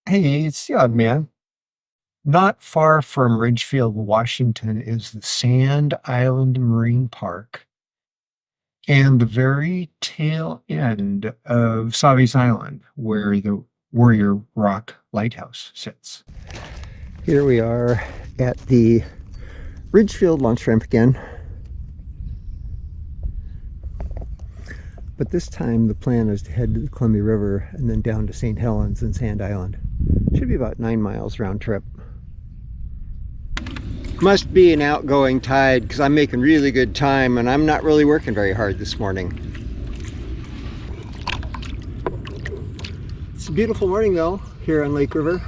Hey, it's the odd man. Not far from Ridgefield, Washington is the Sand Island Marine Park and the very tail end of Sauvie's Island, where the Warrior Rock Lighthouse sits. Here we are at the Ridgefield launch ramp again. But this time the plan is to head to the Columbia River and then down to St. Helens and Sand Island. Should be about 9 miles round trip. Must be an outgoing tide because I'm making really good time and I'm not really working very hard this morning. It's a beautiful morning though here on Lake River.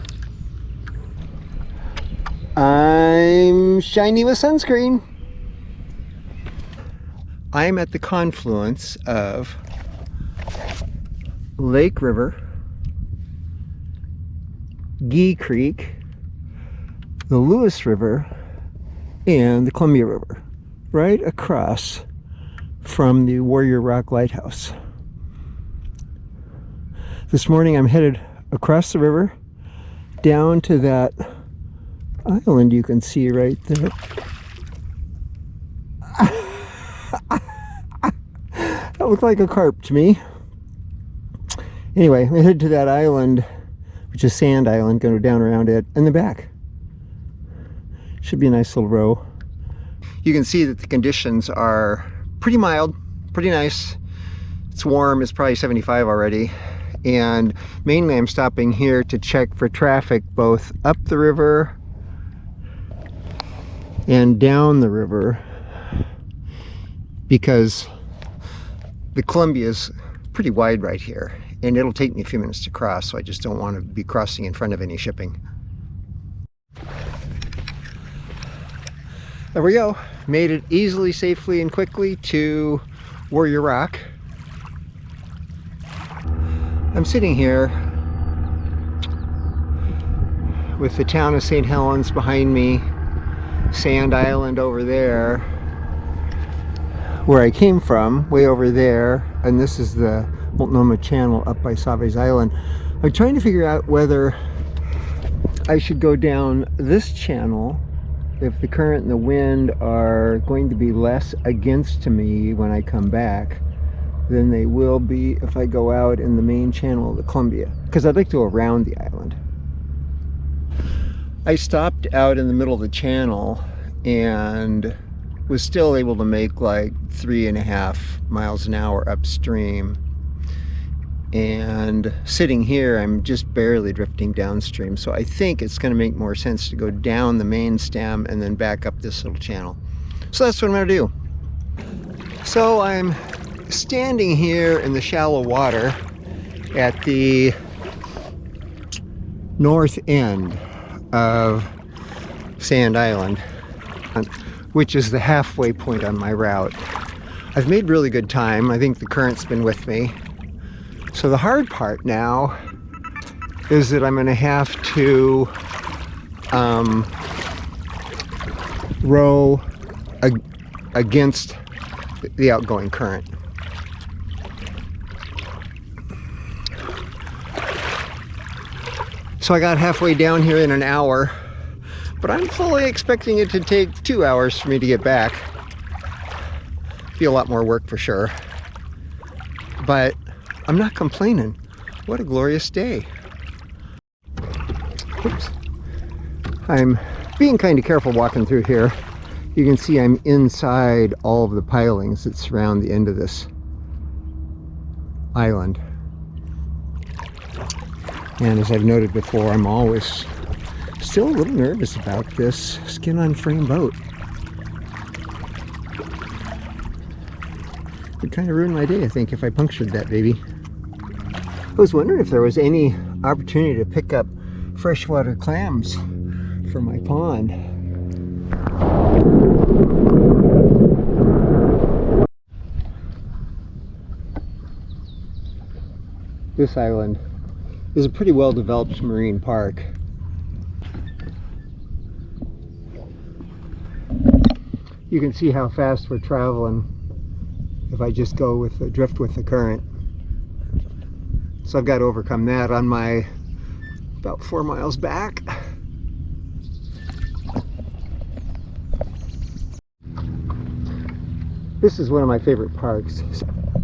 I'm shiny with sunscreen. I'm at the confluence of Lake River, Gee Creek, the Lewis River, and the Columbia River, right across from the Warrior Rock Lighthouse. This morning I'm headed across the river down to that island you can see right there. That looked like a carp to me. Anyway, I'm headed to that island, which is Sand Island, going to go down around it and then back. Should be a nice little row. You can see that the conditions are pretty mild, pretty nice. It's warm, it's probably 75 already. And mainly I'm stopping here to check for traffic both up the river and down the river, because the Columbia is pretty wide right here and it'll take me a few minutes to cross, so I just don't want to be crossing in front of any shipping. There we go. Made it easily, safely, and quickly to Warrior Rock. I'm sitting here with the town of St. Helens behind me, Sand Island over there, where I came from, way over there, and this is the Multnomah Channel up by Sauvie's Island. I'm trying to figure out whether I should go down this channel if the current and the wind are going to be less against me when I come back than they will be if I go out in the main channel of the Columbia, because I'd like to go around the island. I stopped out in the middle of the channel and was still able to make like 3.5 miles an hour upstream, and sitting here I'm just barely drifting downstream, so I think it's going to make more sense to go down the main stem and then back up this little channel. So that's what I'm going to do. So I'm standing here in the shallow water at the north end of Sand Island, which is the halfway point on my route. I've made really good time. I think the current's been with me. So the hard part now is that I'm going to have to row against the outgoing current. So I got halfway down here in an hour, but I'm fully expecting it to take 2 hours for me to get back. Be a lot more work for sure, but I'm not complaining. What a glorious day. Oops. I'm being kind of careful walking through here. You can see I'm inside all of the pilings that surround the end of this island. And as I've noted before, I'm always still a little nervous about this skin-on-frame boat. Would kind of ruin my day, I think, if I punctured that baby. I was wondering if there was any opportunity to pick up freshwater clams for my pond. This island is a pretty well-developed marine park. You can see how fast we're traveling if I just go with the drift with the current. So I've got to overcome that. On my about 4 miles back. This is one of my favorite parks,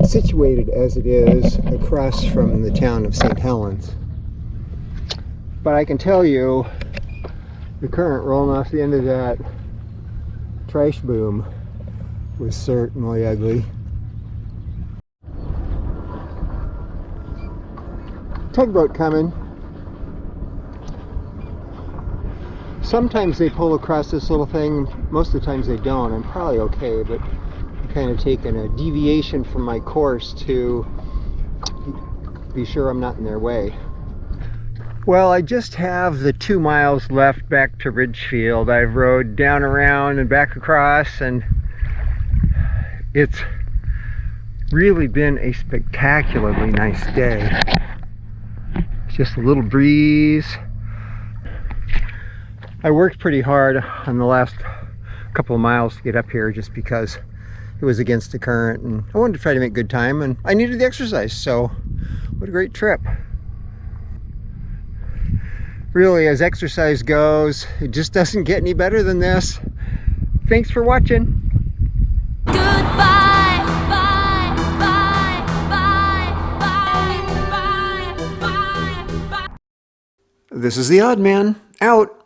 situated as it is across from the town of St. Helens. But I can tell you, the current rolling off the end of that trash boom was certainly ugly. Tugboat coming. Sometimes they pull across this little thing, most of the times they don't. I'm probably okay, but I'm kind of taking a deviation from my course to be sure I'm not in their way. Well, I just have the 2 miles left back to Ridgefield. I've rode down around and back across, and it's really been a spectacularly nice day. Just a little breeze. I worked pretty hard on the last couple of miles to get up here just because it was against the current, and I wanted to try to make good time, and I needed the exercise, so what a great trip. Really, as exercise goes, it just doesn't get any better than this. Thanks for watching. Goodbye. This is the Odd Man, out.